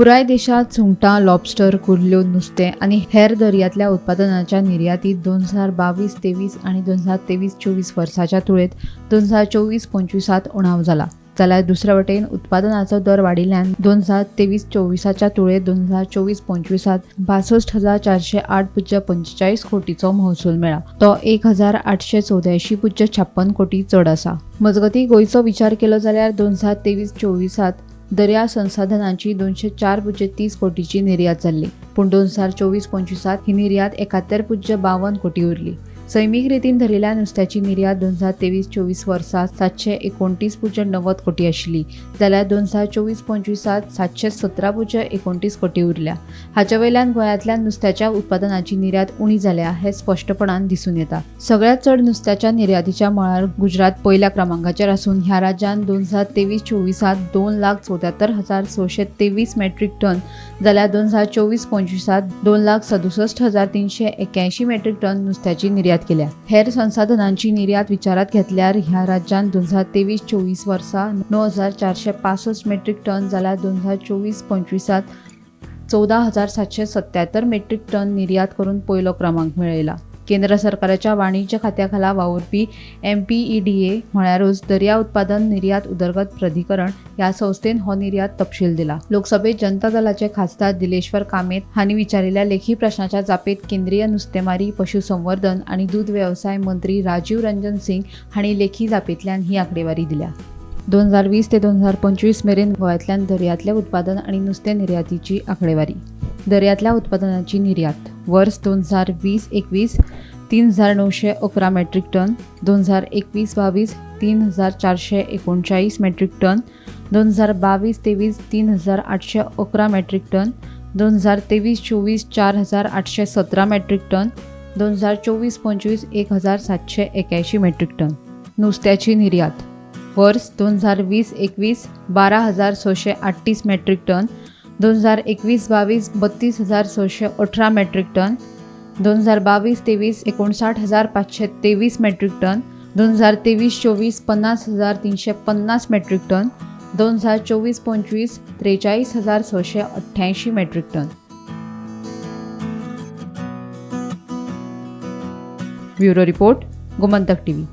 पुराय देशात सुंगटां, लॉबस्टर, कुर्ल्यो, नुस्तें आणि हेर दर्यांतल्या उत्पादनांच्या निर्यातीत 2022-23 आणि 2023-24 वर्साच्या तुळेंत 2024-25 उणाव जाला. जाल्यार दुसरे वटेन उत्पादनाचो दर वाडिल्ल्यान 2023-24च्या तुळेंत 2024-25 62,408.45 कोटीचो महसूल मेळ्ळा. तो 1,884.56 कोटी चड आसा. मजगतीं गोंयचो विचार केलो जाल्यार 2023-24 दर्या संसाधनांची 204.30 कोटीची निर्यात जाल्ली, पूण 2024-25 ही निर्यात 71.52 कोटी उरली. सैमीक रितीन धरिल्ल्या नुस्त्याची निर्यात 2023-24 वर्सा 729.90 कोटी आशिल्ली, जाल्यार 2024-25 717.29 कोटी उरल्या. हाचे वयल्यान गोंयांतल्यान नुस्त्याच्या उत्पादनाची निर्यात उणी जाल्या हें स्पश्टपणान दिसून येता. सगळ्यांत चड नुस्त्याच्या निर्यातीच्या मळार गुजरात पयल्या क्रमांकाचेर आसून ह्या राज्यान 2023-24 2,74,623 मेट्रीक टन, जाल्यार 2024-25 2,67,381 मेट्रीक टन नुस्त्याची निर्यात केल्या. हेर संसाधनांची निर्यात विचारात घेतल्यार ह्या राज्यान 2023-24 वर्सा 9,465 मेट्रीक टन, जाल्यार 2024-25 14,777 मेट्रीक टन निर्यात करून पयलो क्रमांक मेळयला. केंद्र सरकाराच्या वाणिज्य खात्याखाला वावुरपी MPEDA म्हळ्यारूच दर्या उत्पादन निर्यात उदरगत प्राधिकरण ह्या संस्थेन हो निर्यात तपशील दिला. लोकसभेत जनता दलाचे खासदार दिलेश्वर कामेत हांणी विचारिल्ल्या लेखी प्रश्नाच्या जापेत केंद्रीय नुस्तेमारी, पशुसंवर्धन आणि दूध वेवसाय मंत्री राजीव रंजन सिंग हांणी लेखी जापेंतल्यान ही आंकडेवारी दिल्या. 2020 ते 2025 मेरेन गोंयांतल्यान दर्यांतले उत्पादन आणि नुस्तें निर्यातीची आंकडेवारी. दर्यांतल्या उत्पादनाची निर्यात वर्स 2020-21 3,911 metric ton, 2021-22 3,439 metric ton, 2022-23 3,811 metric ton, 2023-24 4,817 metric ton, 2024-25 1,781 metric ton. नुस्त्याची निर्यात वर्स 2020-21 12,638 metric ton, 2021-22 32,618 metric ton, 2022-23 59,523 metric ton, 2023-24 50,350 metric ton, 2024-25 43,688 metric ton. Bureau report, Gomantak TV.